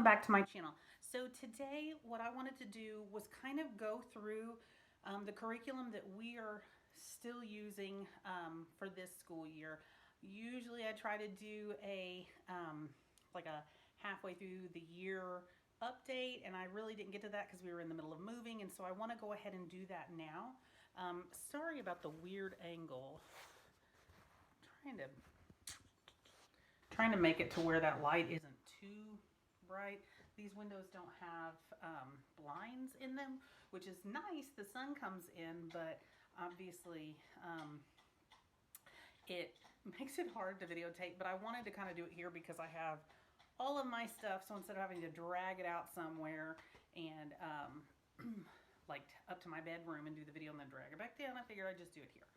back to my channel. So today what I wanted to do was kind of go through the curriculum that we are still using for this school year. Usually I try to do a like a halfway through the year update, and I really didn't get to that because we were in the middle of moving, and so I want to go ahead and do that now. Sorry about the weird angle. I'm trying to make it to where that light isn't too bright. These windows don't have blinds in them, which is nice. The sun comes in, but obviously it makes it hard to videotape. But I wanted to kind of do it here because I have all of my stuff, so instead of having to drag it out somewhere and like up to my bedroom and do the video and then drag it back down, I figured I'd just do it here.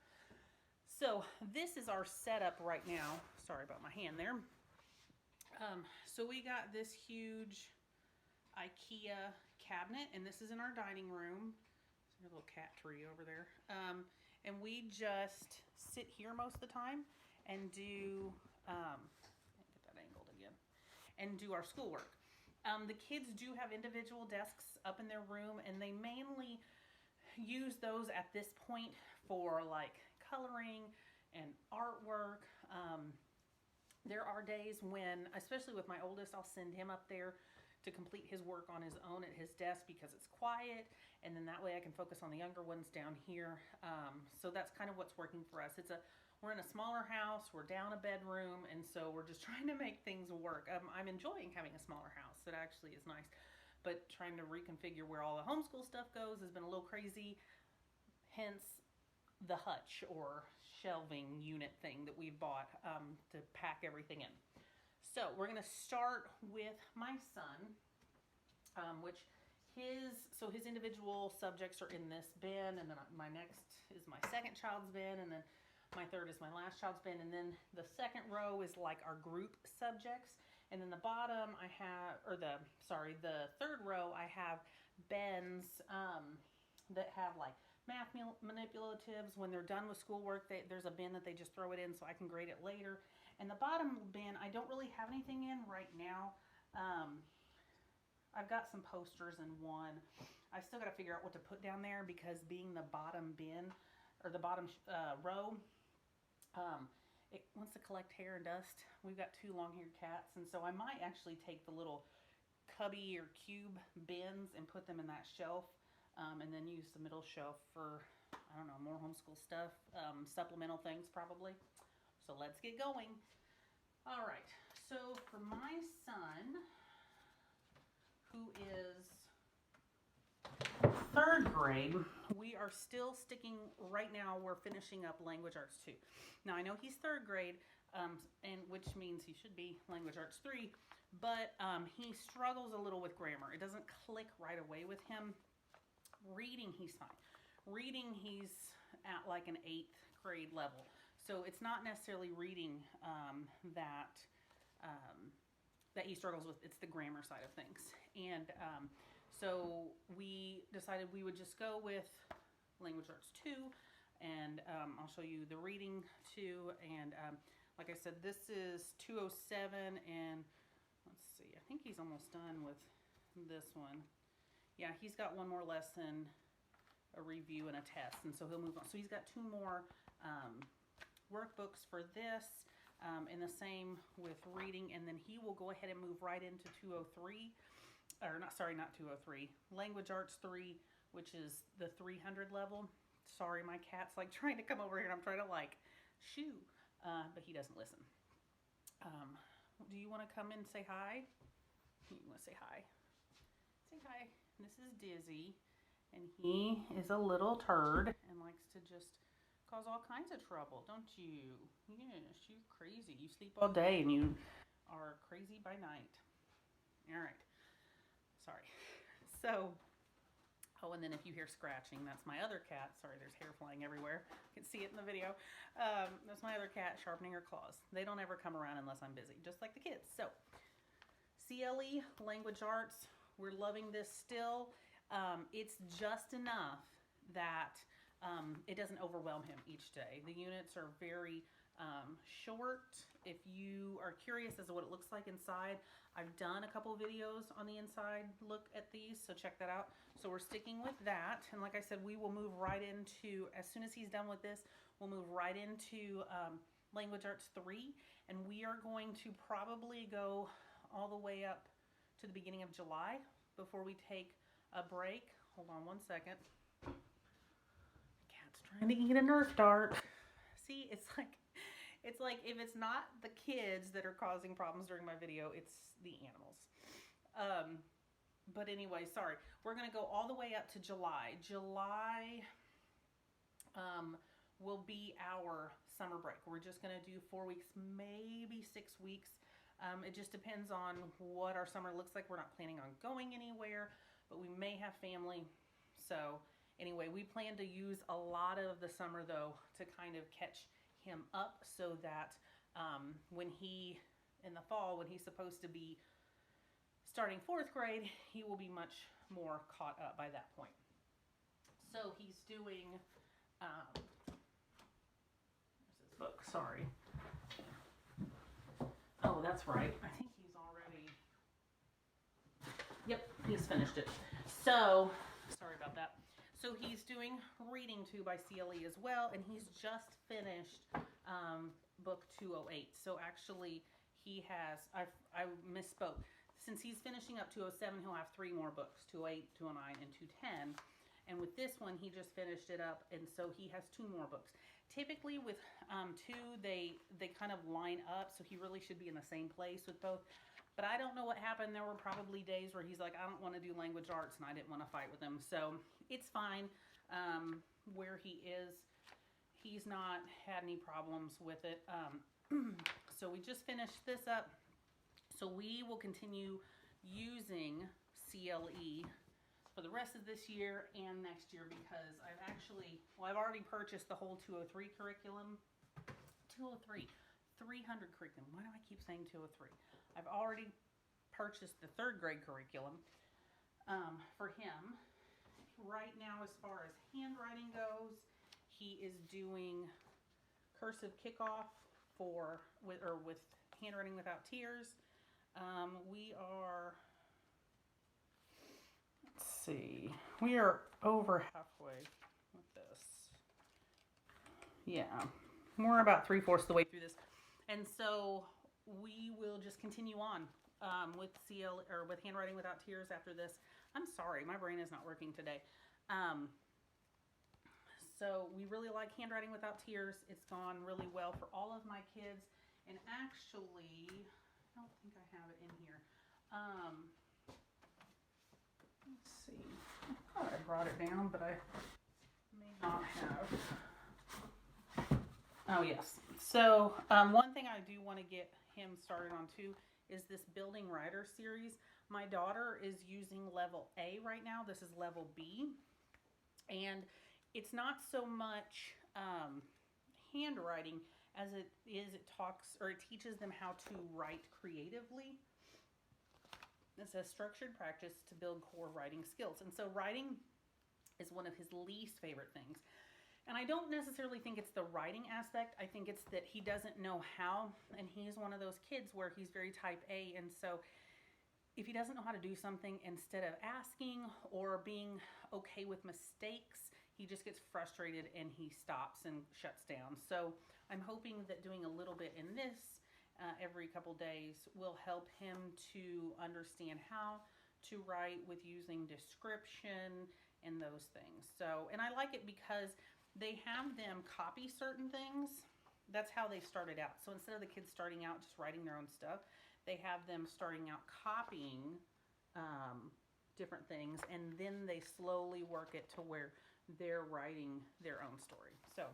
So this is our setup right now. Sorry about my hand there. So we got this huge IKEA cabinet, and this is in our dining room. There's a little cat tree over there. And we just sit here most of the time and do, get that angled again, and do our schoolwork. The kids do have individual desks up in their room, and they mainly use those at this point for like coloring and artwork. There are days when, especially with my oldest, I'll send him up there to complete his work on his own at his desk because it's quiet, and then that way I can focus on the younger ones down here. So that's kind of what's working for us. We're in a smaller house, we're down a bedroom, and so we're just trying to make things work. I'm enjoying having a smaller house. It actually is nice, but trying to reconfigure where all the homeschool stuff goes has been a little crazy, hence the hutch or shelving unit thing that we bought to pack everything in. So we're going to start with my son, which his individual subjects are in this bin, and then my next is my second child's bin, and then my third is my last child's bin, and then the second row is like our group subjects, and then the bottom I have, the third row I have bins that have like math manipulatives. When they're done with schoolwork, there's a bin that they just throw it in so I can grade it later. And the bottom bin, I don't really have anything in right now. I've got some posters in one. I still got to figure out what to put down there because being the bottom bin, or the bottom row, it wants to collect hair and dust. We've got two long-haired cats, and so I might actually take the little cubby or cube bins and put them in that shelf. And then use the middle shelf for, I don't know, more homeschool stuff, supplemental things probably. So let's get going. All right, so for my son, who is third grade, we are still sticking, right now we're finishing up Language Arts 2. Now I know he's third grade, and which means he should be Language Arts 3, but he struggles a little with grammar. It doesn't click right away with him. Reading, he's fine. Reading, he's at like an 8th grade level. So it's not necessarily reading that he struggles with. It's the grammar side of things. And so we decided we would just go with Language Arts 2. And I'll show you the reading too. And like I said, this is 207. And let's see, I think he's almost done with this one. Yeah, he's got one more lesson, a review, and a test, and so he'll move on. So he's got two more workbooks for this, and the same with reading, and then he will go ahead and move right into 203, or not 203, Language Arts 3, which is the 300 level. Sorry, my cat's like trying to come over here, and I'm trying to like shoo, but he doesn't listen. Do you want to come and say hi? You want to say hi? Say hi. This is Dizzy, and he is a little turd and likes to just cause all kinds of trouble, don't you? Yes, you're crazy. You sleep all day and you are crazy by night. All right. Sorry. So, oh, and then if you hear scratching, that's my other cat. Sorry, there's hair flying everywhere. You can see it in the video. That's my other cat sharpening her claws. They don't ever come around unless I'm busy, just like the kids. So, CLE, Language Arts. We're loving this still. It's just enough that it doesn't overwhelm him each day. The units are very short. If you are curious as to what it looks like inside, I've done a couple videos on the inside look at these, so check that out. So we're sticking with that, and like I said, we will move right into, as soon as he's done with this, we'll move right into Language Arts 3, and we are going to probably go all the way up to the beginning of July before we take a break. Hold on one second. Cat's trying to eat a Nerf dart. See, it's like if it's not the kids that are causing problems during my video, it's the animals. But anyway, sorry. We're going to go all the way up to July. July will be our summer break. We're just going to do 4 weeks, maybe 6 weeks. It just depends on what our summer looks like. We're not planning on going anywhere, but we may have family. So anyway, we plan to use a lot of the summer, though, to kind of catch him up so that in the fall, when he's supposed to be starting 4th grade, he will be much more caught up by that point. So he's doing, where's his book? Sorry. Oh, that's right. I think he's already, yep, he's finished it. So, sorry about that. So he's doing Reading 2 by CLE as well, and he's just finished book 208. So actually, he has, I misspoke. Since he's finishing up 207, he'll have 3 more books, 208, 209, and 210. And with this one, he just finished it up, and so he has 2 more books. Typically with 2, they kind of line up, so he really should be in the same place with both. But I don't know what happened. There were probably days where he's like, I don't want to do language arts, and I didn't want to fight with him. So it's fine where he is. He's not had any problems with it. So we just finished this up. So we will continue using CLE for the rest of this year and next year because I've already purchased the whole 203 curriculum. 203, 300 curriculum. Why do I keep saying 203? I've already purchased the 3rd grade curriculum for him. Right now, as far as handwriting goes, he is doing cursive kickoff with handwriting without tears. We are, let's see, we are over halfway with this. Yeah, we're about 3/4 the way through this. And so we will just continue on with with handwriting without tears after this. I'm sorry, my brain is not working today. So we really like handwriting without tears. It's gone really well for all of my kids. And actually, I don't think I have it in here. Let's see. I thought I brought it down, but I may not have. Oh, yes. So one thing I do want to get him started on too is this Building Writer series. My daughter is using level A right now. This is level B. And it's not so much handwriting as it teaches them how to write creatively. It's a structured practice to build core writing skills. And so writing is one of his least favorite things. And I don't necessarily think it's the writing aspect. I think it's that he doesn't know how. And he's one of those kids where he's very type A. And so if he doesn't know how to do something, instead of asking or being okay with mistakes, he just gets frustrated and he stops and shuts down. So I'm hoping that doing a little bit in this every couple days will help him to understand how to write with using description and those things. So, and I like it because they have them copy certain things. That's how they started out. So instead of the kids starting out just writing their own stuff, they have them starting out copying different things, and then they slowly work it to where they're writing their own story. So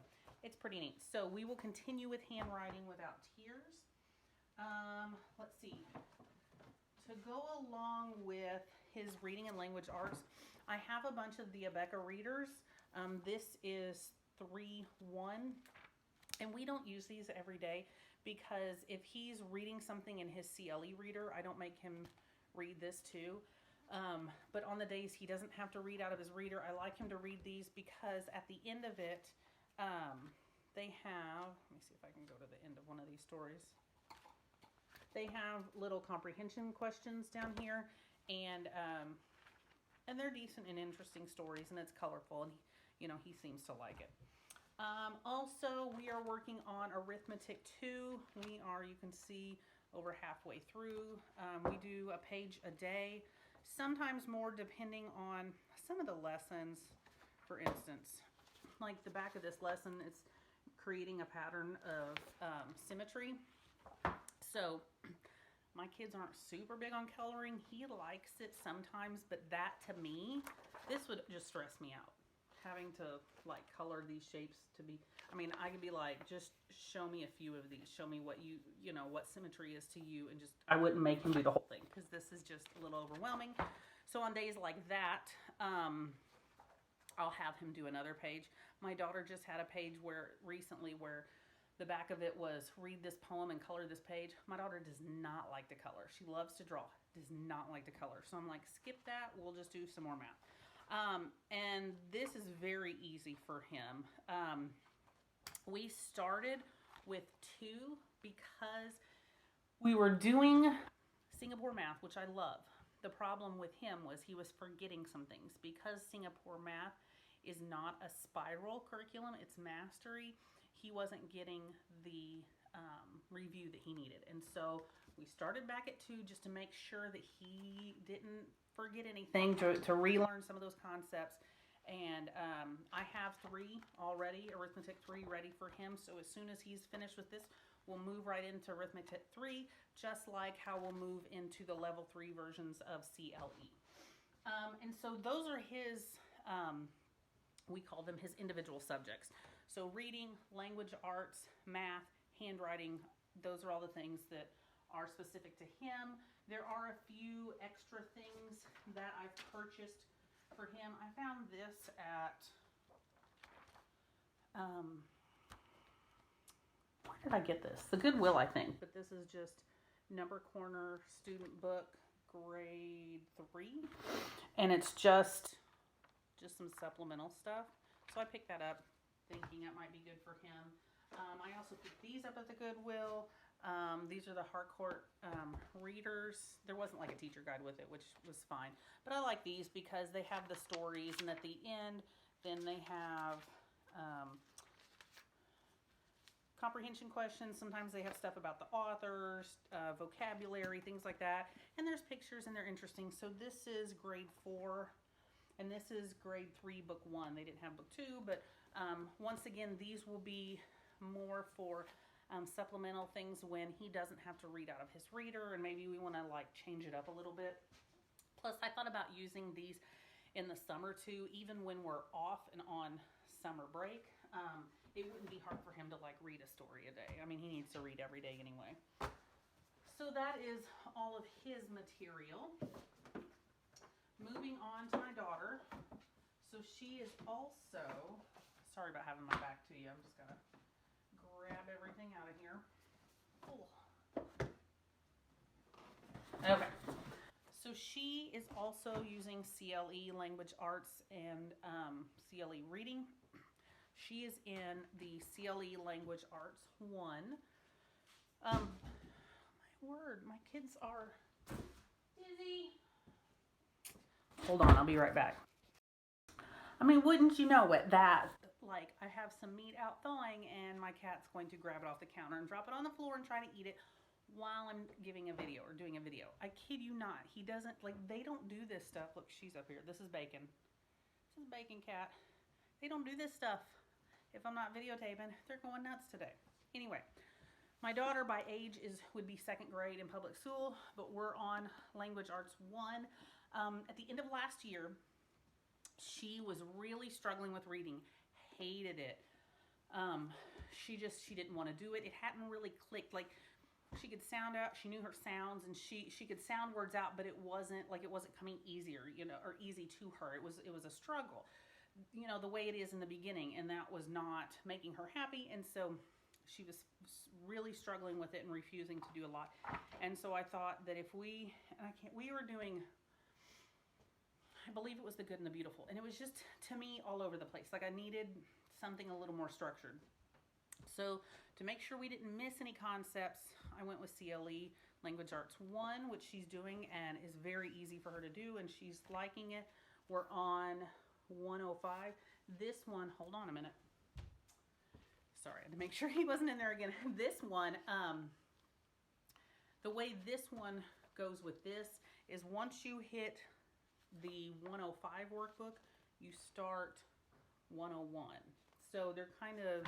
it's pretty neat. So we will continue with handwriting without tears. Let's see. To go along with his reading and language arts, I have a bunch of the Abeka readers. This is 3-1, and we don't use these every day because if he's reading something in his CLE reader, I don't make him read this too. But on the days he doesn't have to read out of his reader, I like him to read these because at the end of it, they have, let me see if I can go to the end of one of these stories. They have little comprehension questions down here, and they're decent and interesting stories, and it's colorful, and he seems to like it. Also, we are working on Arithmetic 2. You can see, over halfway through. We do a page a day, sometimes more depending on some of the lessons. For instance, like the back of this lesson, it's creating a pattern of symmetry. So my kids aren't super big on coloring. He likes it sometimes, but that to me, this would just stress me out. Having to like color these shapes to be, I could be like, just show me a few of these. Show me what what symmetry is to you, and I wouldn't make him do the whole thing because this is just a little overwhelming. So on days like that, I'll have him do another page. My daughter just had a page recently where the back of it was read this poem and color this page. My daughter does not like to color. She loves to draw, does not like to color. So I'm like, skip that. We'll just do some more math. And this is very easy for him. We started with 2 because we were doing Singapore math, which I love. The problem with him was he was forgetting some things. Because Singapore math is not a spiral curriculum, it's mastery, he wasn't getting the review that he needed. And so we started back at 2 just to make sure that he didn't forget anything, to relearn some of those concepts. And I have 3 already, Arithmetic 3 ready for him. So as soon as he's finished with this, we'll move right into Arithmetic 3, just like how we'll move into the level 3 versions of CLE. And so those are his, we call them his individual subjects. So reading, language arts, math, handwriting, those are all the things that are specific to him. There are a few extra things that I've purchased for him. I found this at, where did I get this? The Goodwill, I think. But this is just Number Corner student book, grade 3. And it's just some supplemental stuff. So I picked that up thinking that might be good for him. I also picked these up at the Goodwill. These are the Harcourt readers. There wasn't like a teacher guide with it, which was fine. But I like these because they have the stories, and at the end, then they have comprehension questions. Sometimes they have stuff about the authors, vocabulary, things like that. And there's pictures, and they're interesting. So this is grade 4, and this is grade 3, book 1. They didn't have book 2, but once again, these will be more for supplemental things when he doesn't have to read out of his reader, and maybe we want to like change it up a little bit. Plus, I thought about using these in the summer too, even when we're off and on summer break. It wouldn't be hard for him to like read a story a day. He needs to read every day anyway. So that is all of his material. Moving on to my daughter. So she is also, sorry about having my back to you. I'm just gonna grab everything out of here. Okay. So she is also using CLE Language Arts and CLE Reading. She is in the CLE Language Arts 1. My word, my kids are busy. Hold on, I'll be right back. Wouldn't you know it, that like I have some meat out thawing and my cat's going to grab it off the counter and drop it on the floor and try to eat it while I'm giving a video or doing a video. I kid you not. He doesn't, they don't do this stuff. Look, she's up here. This is Bacon. This is Bacon Cat. They don't do this stuff if I'm not videotaping. They're going nuts today. Anyway, my daughter by age would be 2nd grade in public school, but we're on Language Arts 1. At the end of last year, she was really struggling with reading. Hated it. She didn't want to do it. It hadn't really clicked. Like, she could sound out, she knew her sounds, and she could sound words out, but it wasn't coming easier, or easy to her. It was a struggle, the way it is in the beginning, and that was not making her happy. And so she was really struggling with it and refusing to do a lot. And so I thought that if we were doing, I believe it was The Good and the Beautiful, and it was just, to me, all over the place. Like, I needed something a little more structured. So to make sure we didn't miss any concepts, I went with CLE Language Arts 1, which she's doing and is very easy for her to do, and she's liking it. We're on 105. This one, hold on a minute. Sorry, I had to make sure he wasn't in there again. This one, the way this one goes with this is once you hit the 105 workbook, you start 101. So they're kind of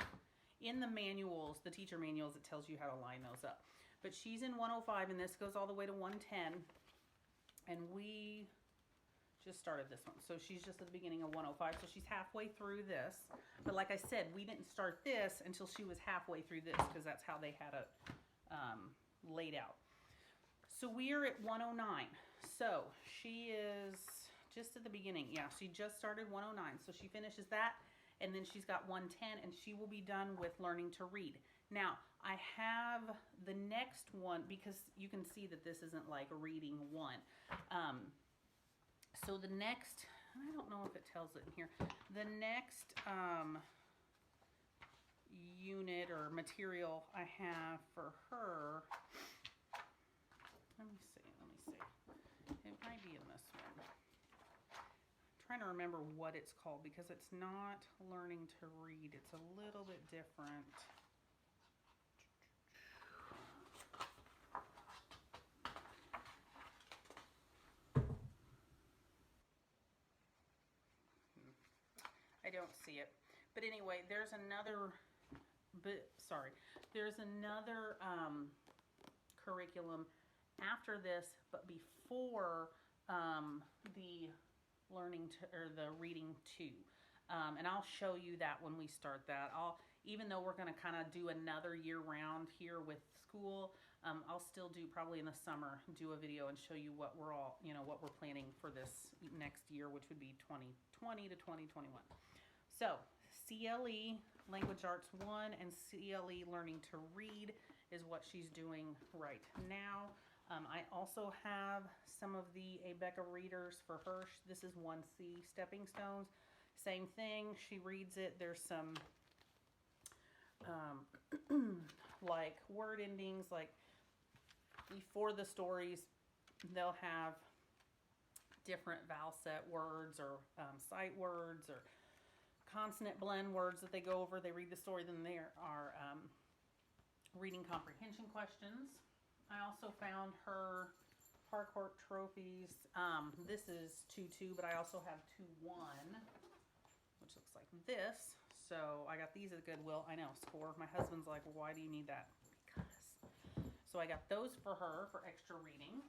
in the manuals, the teacher manuals, it tells you how to line those up. But she's in 105 and this goes all the way to 110. And we just started this one. So she's just at the beginning of 105. So she's halfway through this. But like I said, we didn't start this until she was halfway through this because that's how they had it laid out. So we are at 109. So she is just at the beginning. Yeah, she just started 109. So she finishes that, and then she's got 110, and she will be done with learning to read. Now, I have the next one, because you can see that this isn't like reading one. So the next, and I don't know if it tells it in here, the next unit or material I have for her, let me see. It might be in this one. I'm trying to remember what it's called because it's not learning to read. It's a little bit different. I don't see it. But anyway, there's another curriculum after this, but before the learning to, or the reading to. And I'll show you that when we start that. Even though we're going to kind of do another year round here with school, I'll still do probably in the summer, do a video and show you what we're all, what we're planning for this next year, which would be 2020 to 2021. So CLE Language Arts 1 and CLE Learning to Read is what she's doing right now. I also have some of the Abeka readers for her. This is 1C Stepping Stones. Same thing, she reads it. There's some like word endings, like before the stories, they'll have different vowel set words or sight words or consonant blend words that they go over. They read the story, then there are reading comprehension questions. I also found her Harcourt trophies. This is 2-2, but I also have 2-1, which looks like this. So I got these at Goodwill. I know, score. My husband's like, well, why do you need that? Because. So I got those for her for extra reading.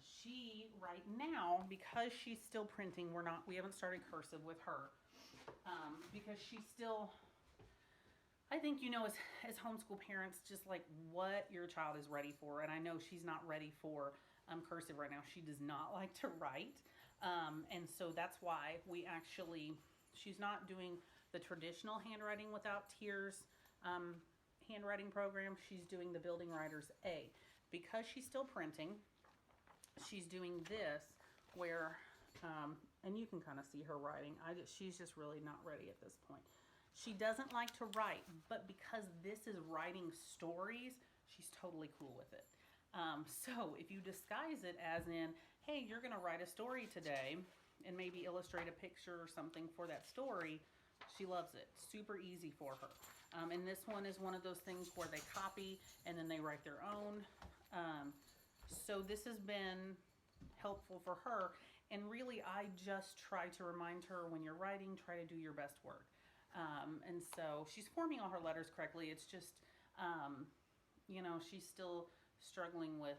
She, right now, because she's still printing, we haven't started cursive with her. Because she's still, I think, as homeschool parents, just like what your child is ready for. And I know she's not ready for cursive right now. She does not like to write. And so that's why she's not doing the traditional handwriting without tears handwriting program. She's doing the Building Writers A. Because she's still printing, she's doing this where, and you can kind of see her writing. She's just really not ready at this point. She doesn't like to write, but because this is writing stories, she's totally cool with it. So if you disguise it as in, hey, you're going to write a story today and maybe illustrate a picture or something for that story, she loves it. Super easy for her. And this one is one of those things where they copy and then they write their own. So this has been helpful for her. And really, I just try to remind her when you're writing, try to do your best work. And so she's forming all her letters correctly. It's just, she's still struggling with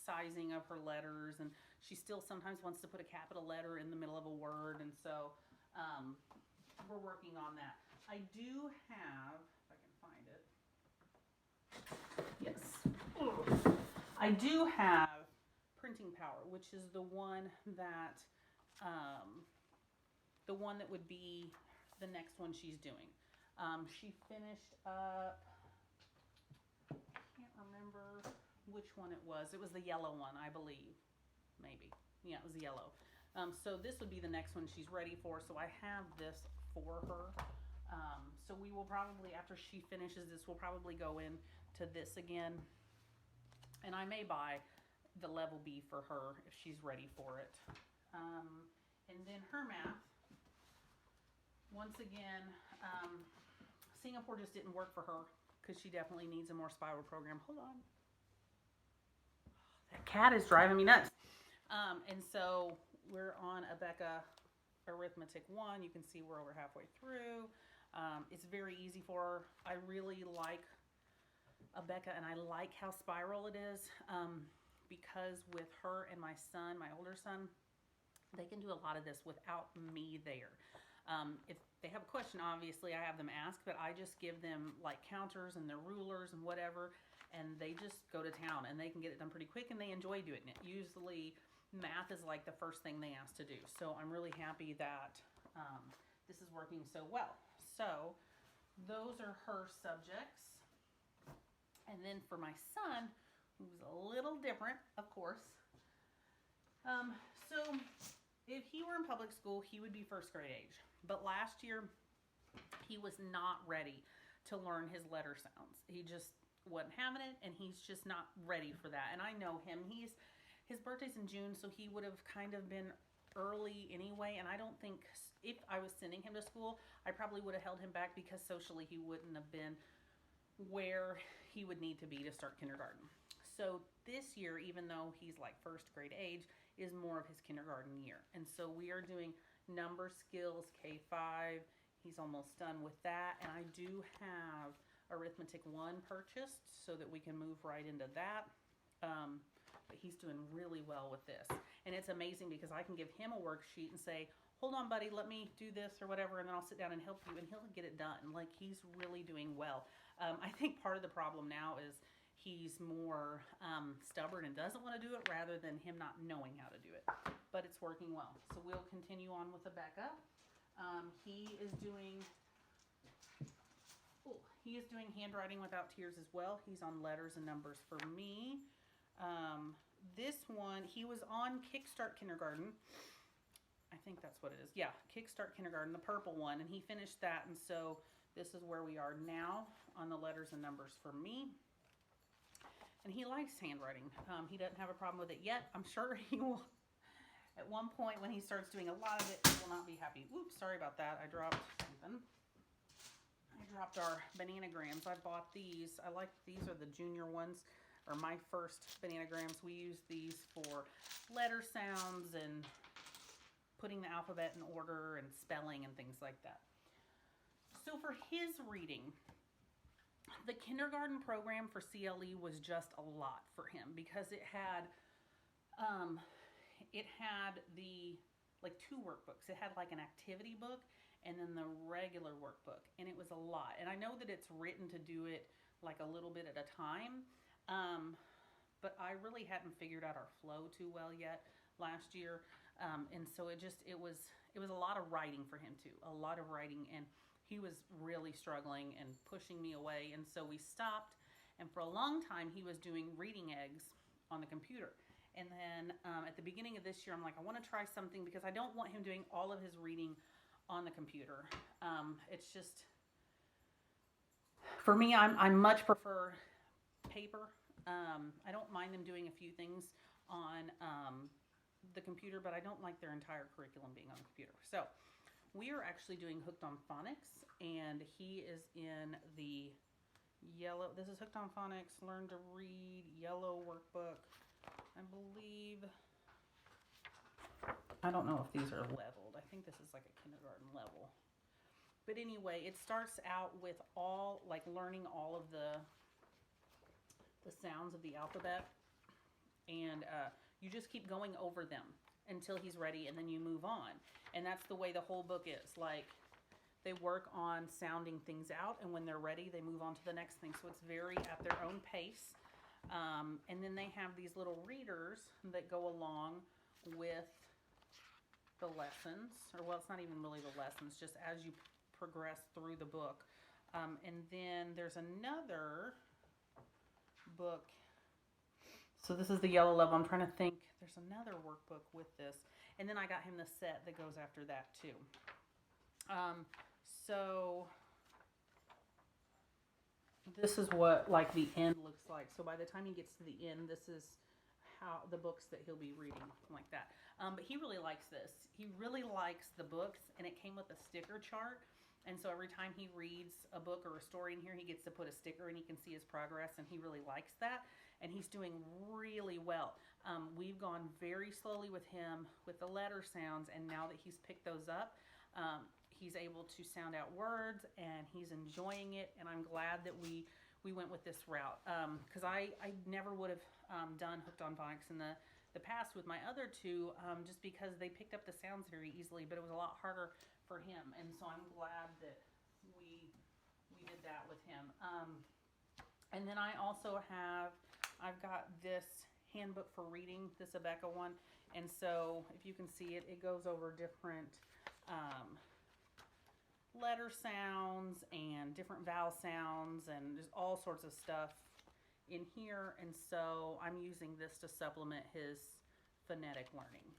sizing of her letters, and she still sometimes wants to put a capital letter in the middle of a word. And so we're working on that. I do have, if I can find it. Yes. I do have Printing Power, which is the one that would be the next one she's doing. She finished up, I can't remember which one it was. It was the yellow one, I believe. Maybe. Yeah, it was yellow. So this would be the next one she's ready for. So I have this for her. So we will probably, after she finishes this, we'll probably go into this again. And I may buy the level B for her if she's ready for it. And then her math, once again, Singapore just didn't work for her because she definitely needs a more spiral program. Hold on. That cat is driving me nuts. And so we're on Abeka Arithmetic 1. You can see we're over halfway through. It's very easy for her. I really like Abeka, and I like how spiral it is because with her and my son, my older son, they can do a lot of this without me there. If they have a question, obviously I have them ask, but I just give them like counters and their rulers and whatever, and they just go to town and they can get it done pretty quick and they enjoy doing it. Usually math is like the first thing they ask to do. So I'm really happy that this is working so well. So those are her subjects. And then for my son, who's a little different, of course. So if he were in public school, he would be first grade age. But last year, he was not ready to learn his letter sounds. He just wasn't having it, and he's just not ready for that. And I know him. His birthday's in June, so he would have kind of been early anyway. And I don't think if I was sending him to school, I probably would have held him back because socially he wouldn't have been where he would need to be to start kindergarten. So this year, even though he's like first grade age, is more of his kindergarten year. And so we are doing number skills K5. He's almost done with that. And I do have Arithmetic 1 purchased so that we can move right into that. But he's doing really well with this. And it's amazing because I can give him a worksheet and say, hold on, buddy, let me do this or whatever, and then I'll sit down and help you, and he'll get it done. Like, he's really doing well. I think part of the problem now is he's more stubborn and doesn't want to do it rather than him not knowing how to do it. But it's working well. So we'll continue on with Abeka. He is doing handwriting without tears as well. He's on letters and numbers for me. This one, he was on Kickstart Kindergarten. I think that's what it is. Yeah, Kickstart Kindergarten, the purple one. And he finished that. And so this is where we are now on the letters and numbers for me. And he likes handwriting. He doesn't have a problem with it yet. I'm sure he will. At one point when he starts doing a lot of it, he will not be happy. Oops, sorry about that. I dropped something. I dropped our bananagrams. I bought these. I like these are the junior ones, or my first bananagrams. We use these for letter sounds and putting the alphabet in order and spelling and things like that. So for his reading, the kindergarten program for CLE was just a lot for him because it had the like 2 workbooks. It had like an activity book and then the regular workbook, and it was a lot. And I know that it's written to do it like a little bit at a time, but I really hadn't figured out our flow too well yet last year, and so it was a lot of writing for him too, a lot of writing, and he was really struggling and pushing me away, and so we stopped. And for a long time, he was doing reading eggs on the computer. And then at the beginning of this year, I'm like, I want to try something because I don't want him doing all of his reading on the computer. It's just, for me, I much prefer paper. I don't mind them doing a few things on the computer, but I don't like their entire curriculum being on the computer. So we are actually doing Hooked on Phonics, and he is in the yellow. This is Hooked on Phonics, Learn to Read, yellow workbook. I believe, I don't know if these are leveled. I think this is like a kindergarten level. But anyway, it starts out with learning all of the sounds of the alphabet. And you just keep going over them until he's ready, and then you move on. And that's the way the whole book is. Like, they work on sounding things out, and when they're ready, they move on to the next thing. So it's very at their own pace. And then they have these little readers that go along with the lessons. Or, well, it's not even really the lessons, just as you progress through the book. And then there's another book. So this is the yellow level. I'm trying to think. There's another workbook with this. And then I got him the set that goes after that too. So this is what like the end looks like. So by the time he gets to the end, this is how the books that he'll be reading, like that. But he really likes this. He really likes the books, and it came with a sticker chart. And so every time he reads a book or a story in here, he gets to put a sticker and he can see his progress, and he really likes that. And he's doing really well. We've gone very slowly with him with the letter sounds, and now that he's picked those up, he's able to sound out words, and he's enjoying it. And I'm glad that we went with this route, because I never would have done Hooked on Phonics in the past with my other two, just because they picked up the sounds very easily, but it was a lot harder for him. And so I'm glad that we did that with him. And then I also I've got this handbook for reading, this Abeka one. And so if you can see it, it goes over different letter sounds and different vowel sounds and just all sorts of stuff in here. And so I'm using this to supplement his phonetic learning.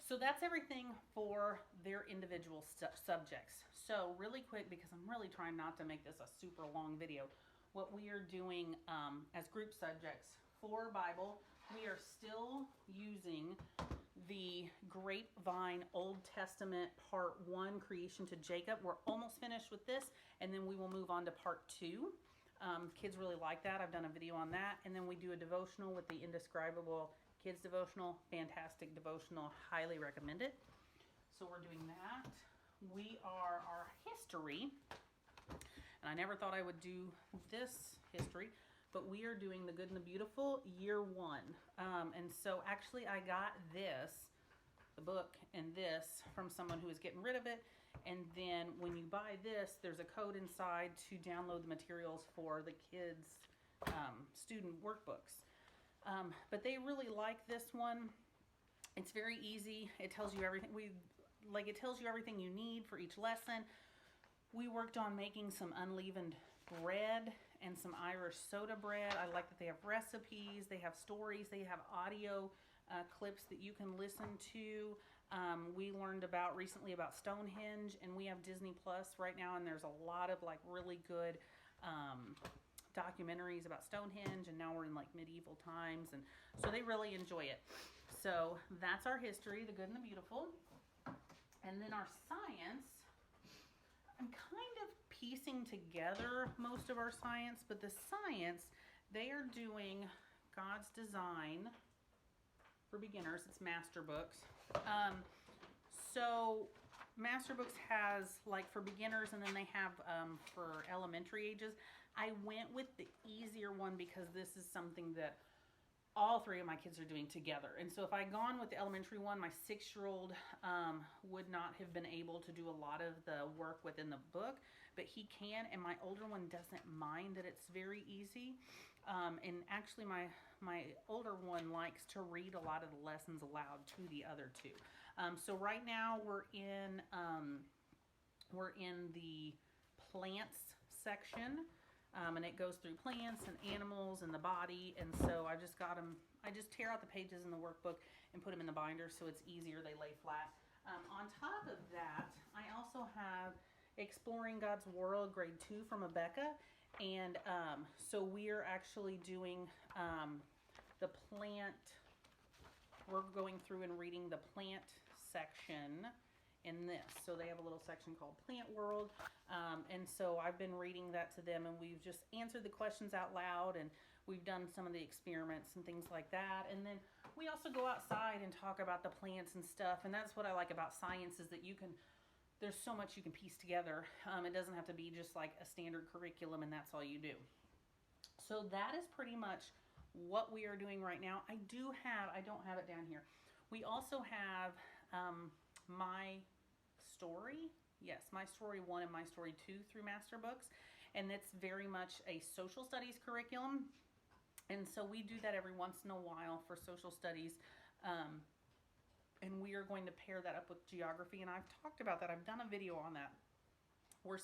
So that's everything for their individual subjects. So really quick, because I'm really trying not to make this a super long video, what we are doing as group subjects for Bible, we are still using the Grapevine Old Testament Part 1, Creation to Jacob. We're almost finished with this, and then we will move on to Part 2. Kids really like that. I've done a video on that. And then we do a devotional with the Indescribable Kids Devotional. Fantastic devotional. Highly recommend it. So we're doing that. We are our history. And I never thought I would do this history, but we are doing The Good and the Beautiful, Year 1. And so actually I got this, the book, and this from someone who was getting rid of it. And then when you buy this, there's a code inside to download the materials for the kids' student workbooks. But they really like this one. It's very easy. It tells you everything. It tells you everything you need for each lesson. We worked on making some unleavened bread and some Irish soda bread. I like that they have recipes, they have stories, they have audio clips that you can listen to. We learned recently about Stonehenge, and we have Disney Plus right now, and there's a lot of like really good documentaries about Stonehenge, and now we're in like medieval times, and so they really enjoy it. So that's our history, the good and the beautiful. And then our science, I'm kind of piecing together most of our science, but the science, they are doing God's Design for beginners. It's master books. So master books has like for beginners, and then they have for elementary ages. I went with the easier one because this is something that all three of my kids are doing together. And so if I had gone with the elementary one, my 6-year-old would not have been able to do a lot of the work within the book, but he can, and my older one doesn't mind that it's very easy. And actually my older one likes to read a lot of the lessons aloud to the other two. So right now we're in the plants section. And it goes through plants and animals and the body. And so I just tear out the pages in the workbook and put them in the binder so it's easier. They lay flat. On top of that, I also have Exploring God's World, grade 2 from Abeka. And so we're actually doing the plant. We're going through and reading the plant section in this. So they have a little section called Plant World. And so I've been reading that to them, and we've just answered the questions out loud, and we've done some of the experiments and things like that. And then we also go outside and talk about the plants and stuff. And that's what I like about science, is that there's so much you can piece together. It doesn't have to be just like a standard curriculum and that's all you do. So that is pretty much what we are doing right now. I don't have it down here. We also have My Story. Yes, My Story 1 and My Story 2 through Master Books. And it's very much a social studies curriculum. And so we do that every once in a while for social studies. And we are going to pair that up with geography. And I've talked about that. I've done a video on that. We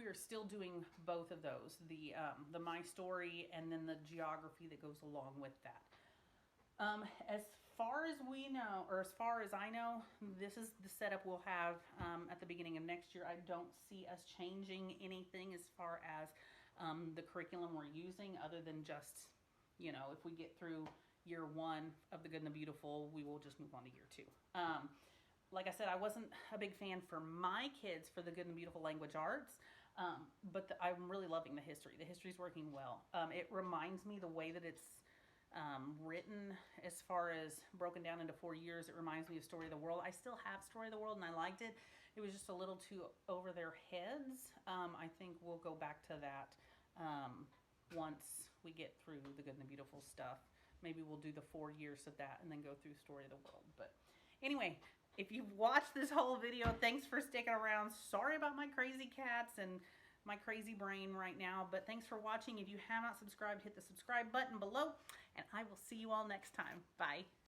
are still doing both of those. The My Story and then the geography that goes along with that. As far as we know, or as far as I know, this is the setup we'll have at the beginning of next year. I don't see us changing anything as far as the curriculum we're using, other than just, you know, if we get through year 1 of the Good and the Beautiful, we will just move on to year 2. Like I said, I wasn't a big fan for my kids for the Good and the Beautiful language arts, but I'm really loving the history. The history's working well. It reminds me the way that it's written, as far as broken down into 4 years. It reminds me of Story of the World. I still have Story of the World, and I liked it. It was just a little too over their heads. I think we'll go back to that once we get through the Good and the Beautiful stuff. Maybe we'll do the 4 years of that and then go through Story of the World. But anyway, if you've watched this whole video, thanks for sticking around. Sorry about my crazy cats and my crazy brain right now, but thanks for watching. If you have not subscribed, hit the subscribe button below, and I will see you all next time. Bye.